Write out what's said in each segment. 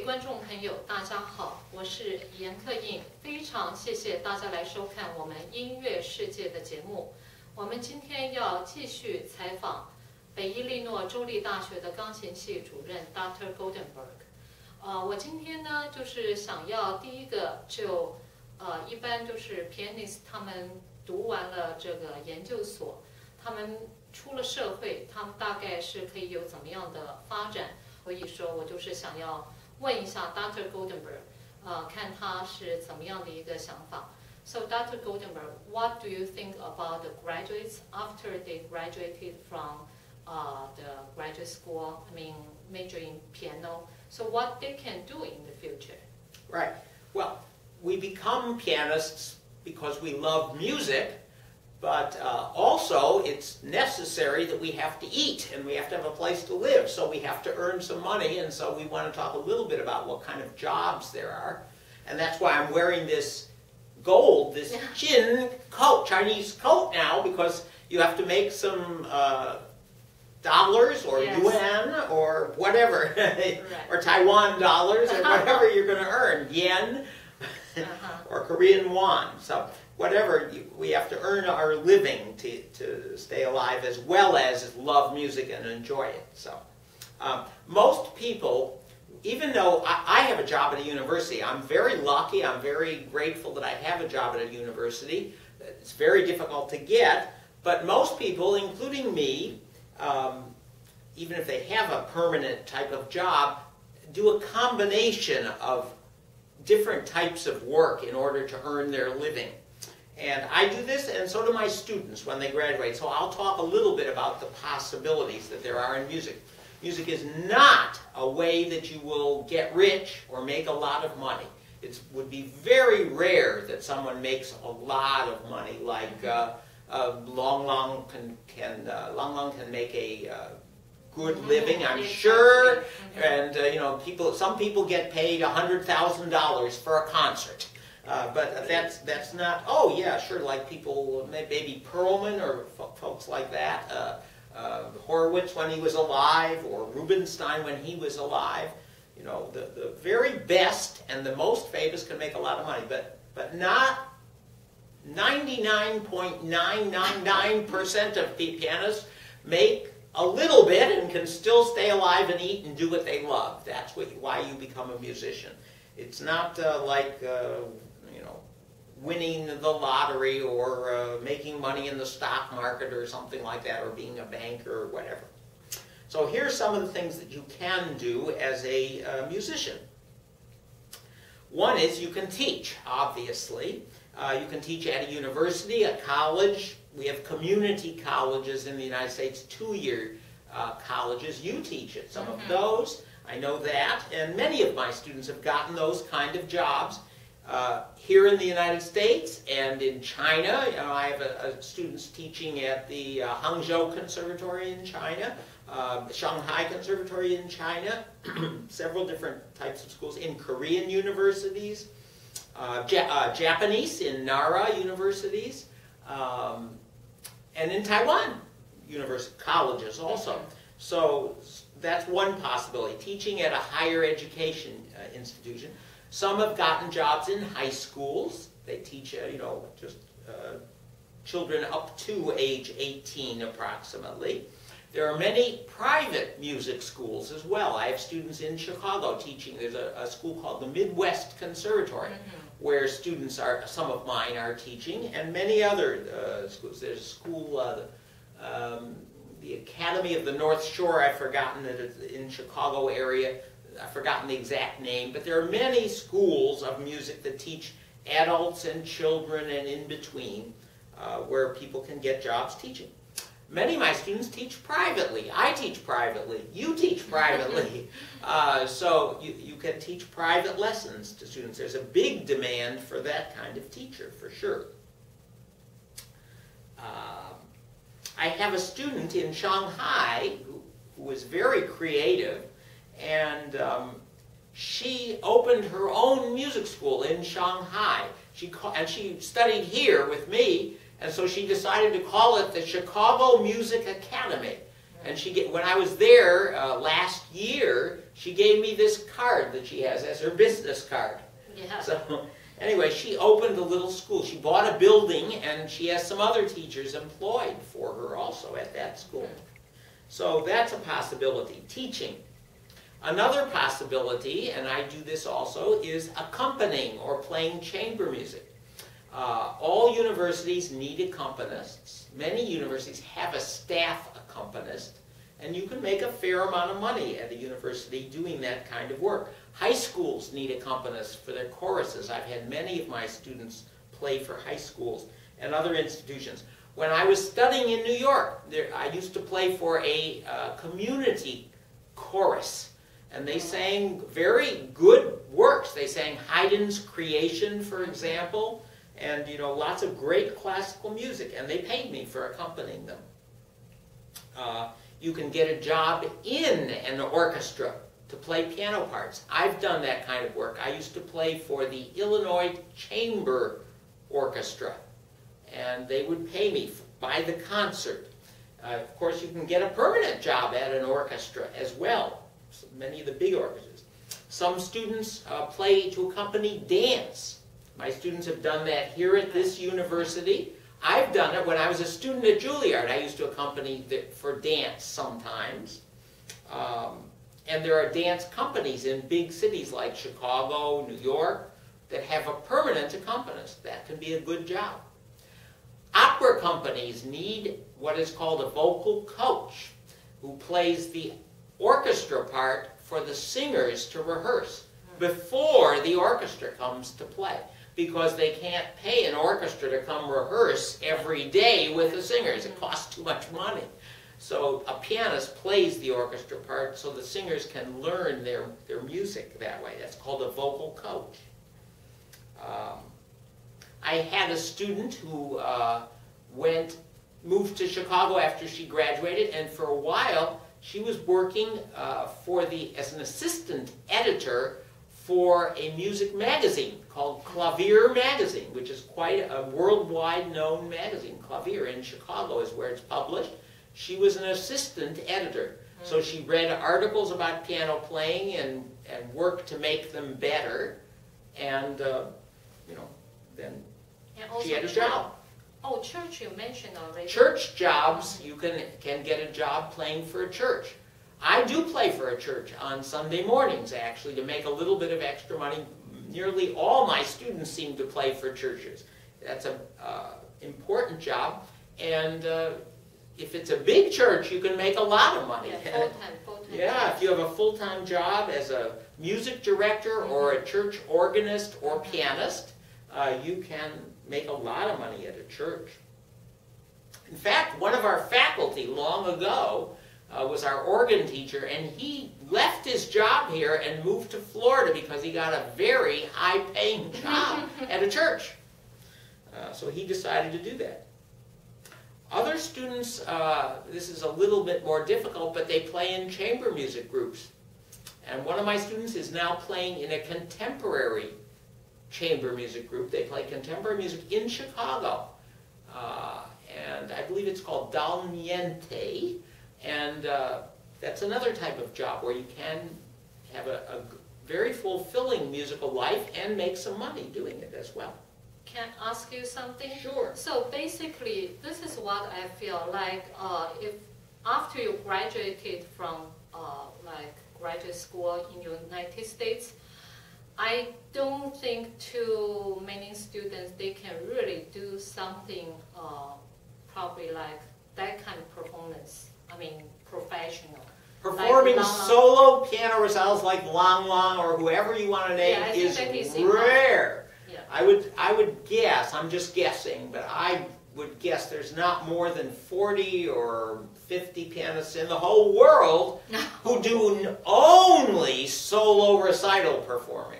位观众朋友，大家好，我是严克映，非常谢谢大家来收看我们音乐世界的节目。我们今天要继续采访北伊利诺州立大学的钢琴系主任 Dr. Goldenberg。我今天呢，就是想要第一个就一般就是 pianist 他们读完了这个研究所，他们出了社会，他们大概是可以有怎么样的发展？所以说我就是想要问一下 Dr. Goldenberg，看他是怎么样的一个想法。So Dr. Goldenberg, what do you think about the graduates after they graduated from the graduate school? I mean, major in piano. So what they can do in the future? Right. Well, we become pianists because we love music. But also, it's necessary that we have to eat, and we have to have a place to live, so we have to earn some money, and so we want to talk a little bit about what kind of jobs there are. And that's why I'm wearing this gold, this Jin coat, Chinese coat now, because you have to make some dollars or yuan or whatever, or Taiwan dollars or whatever you're going to earn, yen or Korean won. So whatever, we have to earn our living to stay alive as well as love music and enjoy it. So most people, even though I have a job at a university, I'm very lucky, I'm very grateful that I have a job at a university. It's very difficult to get, but most people, including me, even if they have a permanent type of job, do a combination of different types of work in order to earn their living. And I do this, and so do my students when they graduate. So I'll talk a little bit about the possibilities that there are in music. Music is not a way that you will get rich or make a lot of money. It would be very rare that someone makes a lot of money, like Long Long can make a good living, I'm sure. And some people get paid $100,000 for a concert. But that's not, oh yeah, sure, like people, maybe Perlman or folks like that, Horowitz when he was alive, or Rubinstein when he was alive. You know, the very best and the most famous can make a lot of money, but not 99.999% of pianists make a little bit and can still stay alive and eat and do what they love. That's why you become a musician. It's not like winning the lottery or making money in the stock market or something like that, or being a banker or whatever. So here's some of the things that you can do as a musician. One is you can teach, obviously. You can teach at a university, a college. We have community colleges in the United States, 2-year colleges. You teach at some of those. I know that. And many of my students have gotten those kind of jobs. Here in the United States and in China. I have students teaching at the Hangzhou Conservatory in China, Shanghai Conservatory in China, several different types of schools, in Korean universities, Japanese in Nara universities, and in Taiwan colleges also. So that's one possibility, teaching at a higher education institution. Some have gotten jobs in high schools. They teach, just children up to age 18 approximately. There are many private music schools as well. I have students in Chicago teaching. There's a school called the Midwest Conservatory where students some of mine are teaching, and many other schools. There's a school, the Academy of the North Shore, I've forgotten that it's in Chicago area. I've forgotten the exact name, but there are many schools of music that teach adults and children and in between, where people can get jobs teaching. Many of my students teach privately. I teach privately. You teach privately. So you can teach private lessons to students. There's a big demand for that kind of teacher, for sure. I have a student in Shanghai who was very creative, and she opened her own music school in Shanghai. And she studied here with me, and so she decided to call it the Chicago Music Academy. And when I was there last year, she gave me this card that she has as her business card. Yeah. So anyway, she opened a little school. She bought a building, and she has some other teachers employed for her also at that school. So that's a possibility, teaching. Another possibility, and I do this also, is accompanying or playing chamber music. All universities need accompanists. Many universities have a staff accompanist, and you can make a fair amount of money at a university doing that kind of work. High schools need accompanists for their choruses. I've had many of my students play for high schools and other institutions. When I was studying in New York, I used to play for a community chorus, and they sang very good works. They sang Haydn's Creation, for example, and lots of great classical music, and they paid me for accompanying them. You can get a job in an orchestra to play piano parts. I've done that kind of work. I used to play for the Illinois Chamber Orchestra, and they would pay me by the concert. Of course, you can get a permanent job at an orchestra as well, so many of the big orchestras. Some students play to accompany dance. My students have done that here at this university. I've done it when I was a student at Juilliard. I used to accompany for dance sometimes. And there are dance companies in big cities like Chicago, New York, that have a permanent accompanist. That can be a good job. Opera companies need what is called a vocal coach, who plays the orchestra part for the singers to rehearse before the orchestra comes to play, because they can't pay an orchestra to come rehearse every day with the singers. It costs too much money. So a pianist plays the orchestra part so the singers can learn their music that way. That's called a vocal coach. I had a student who moved to Chicago after she graduated, and for a while she was working as an assistant editor for a music magazine called Clavier Magazine, which is quite a worldwide known magazine. Clavier in Chicago is where it's published. She was an assistant editor, so she read articles about piano playing and worked to make them better, and then she had a job. Oh, church you mentioned already. Church jobs, you can get a job playing for a church. I do play for a church on Sunday mornings, actually, to make a little bit of extra money. Nearly all my students seem to play for churches. That's an important job, and if it's a big church, you can make a lot of money. Yeah, full-time. Yeah, if you have a full-time job as a music director or a church organist or pianist, you can make a lot of money at a church. In fact, one of our faculty long ago was our organ teacher, and he left his job here and moved to Florida because he got a very high-paying job at a church. So he decided to do that. Other students, this is a little bit more difficult, but they play in chamber music groups. And one of my students is now playing in a contemporary chamber music group. They play contemporary music in Chicago. And I believe it's called Dal Niente. And that's another type of job where you can have a very fulfilling musical life and make some money doing it as well. Can I ask you something? Sure. So basically, this is what I feel like if after you graduated from like graduate school in the United States, I don't think too many students, they can really do something probably like that kind of performance. I mean, professional. Performing like solo piano recitals like Lang Lang or whoever you want to name is rare. Yeah. I would guess, I'm just guessing, but I would guess there's not more than 40 or 50 pianists in the whole world who do only solo recital performing.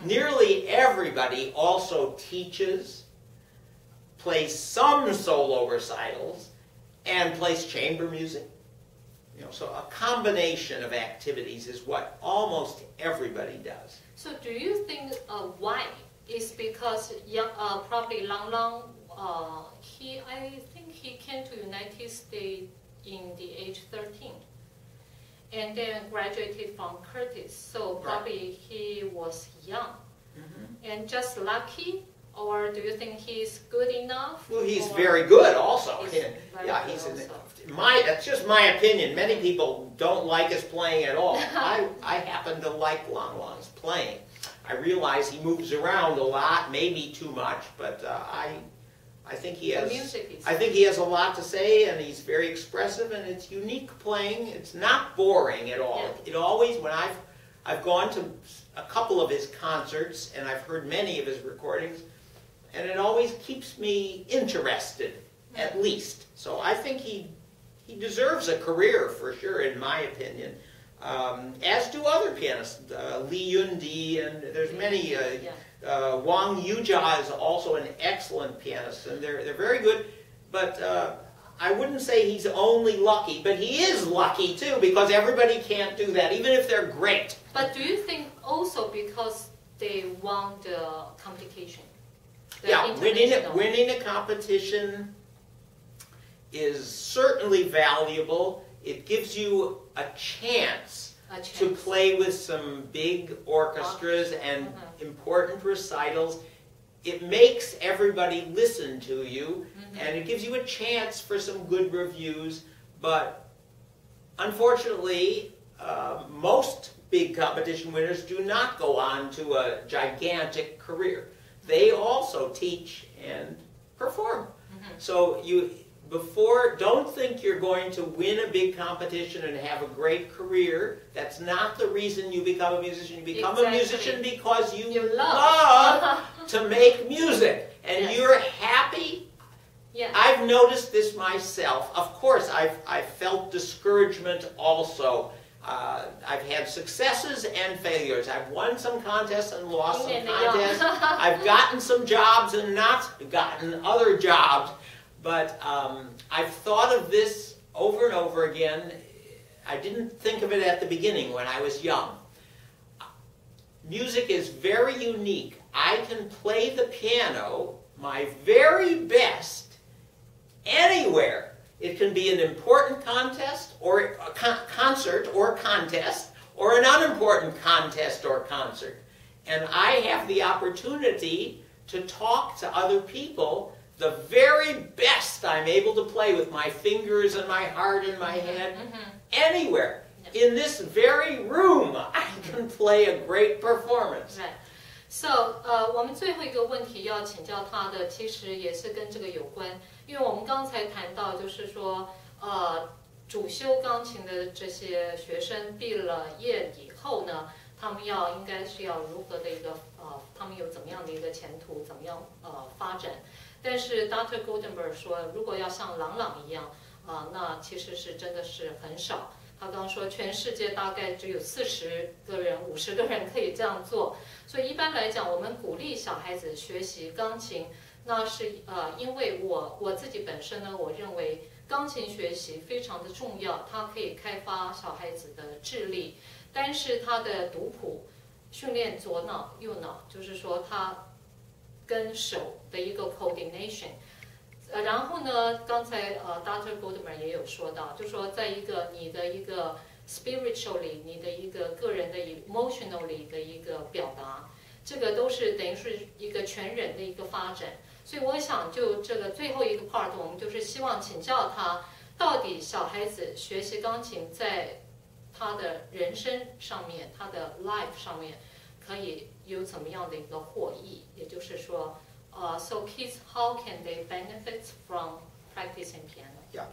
Nearly everybody also teaches, plays some solo recitals, and plays chamber music. So a combination of activities is what almost everybody does. So do you think why? Is because probably Lang Lang, I think he came to United States in the age 13. And then graduated from Curtis. So probably he was young. And just lucky? Or do you think he's good enough? Well, he's very good also. That's just my opinion. Many people don't like his playing at all. I happen to like Lang Lang's playing. I realize he moves around a lot, maybe too much, but I think he has a lot to say, and he's very expressive, and it's unique playing. It's not boring at all. It always, when I've gone to a couple of his concerts, and I've heard many of his recordings, and it always keeps me interested, at least. So I think he deserves a career for sure, in my opinion. As do other pianists, Lee Yun-Di, and there's many. Wang Yujia is also an excellent pianist, and they're very good. But I wouldn't say he's only lucky, but he is lucky too, because everybody can't do that, even if they're great. But do you think also because they won the competition? Yeah, winning a competition is certainly valuable. It gives you a chance to play with some big orchestras and important recitals. It makes everybody listen to you, and it gives you a chance for some good reviews. But unfortunately, most big competition winners do not go on to a gigantic career. They also teach and perform. So don't think you're going to win a big competition and have a great career. That's not the reason you become a musician. You become a musician because you love to make music. And you're happy. I've noticed this myself. Of course, I've felt discouragement also. I've had successes and failures. I've won some contests and lost some contests. I've gotten some jobs and not gotten other jobs. But I've thought of this over and over again. I didn't think of it at the beginning when I was young. Music is very unique. I can play the piano my very best anywhere. It can be an important contest or a concert or contest, or an unimportant contest or concert. And I have the opportunity to talk to other people the very best I'm able to play with my fingers and my heart and my head anywhere. In this very room, I can play a great performance. Right. So, 我们最后一个问题要请教他的，其实也是跟这个有关，因为我们刚才谈到，就是说，主修钢琴的这些学生毕了业以后呢，他们应该是要如何的一个他们有怎么样的一个前途，怎么样发展？但是 Dr. Goldenberg 说，如果要像郎朗一样，那其实是真的是很少。他刚刚说，全世界大概只有40个人、50个人可以这样做。所以一般来讲，我们鼓励小孩子学习钢琴，那是因为我自己本身呢，我认为钢琴学习非常的重要，它可以开发小孩子的智力，但是它的读谱训练左脑右脑，就是说它跟手的一个 coordination。然后呢，刚才Dr. Goldenberg 也有说到，就说在你的一个 spiritually， 你的一个个人的 emotionally 的一个表达，这个都是等于是一个全人的一个发展。所以我想就这个最后一个 part， 我们就是希望请教他，到底小孩子学习钢琴在他的人生上面，他的 life 上面可以有怎么样的一个获益，也就是说。So kids, how can they benefit from practicing piano? Yeah.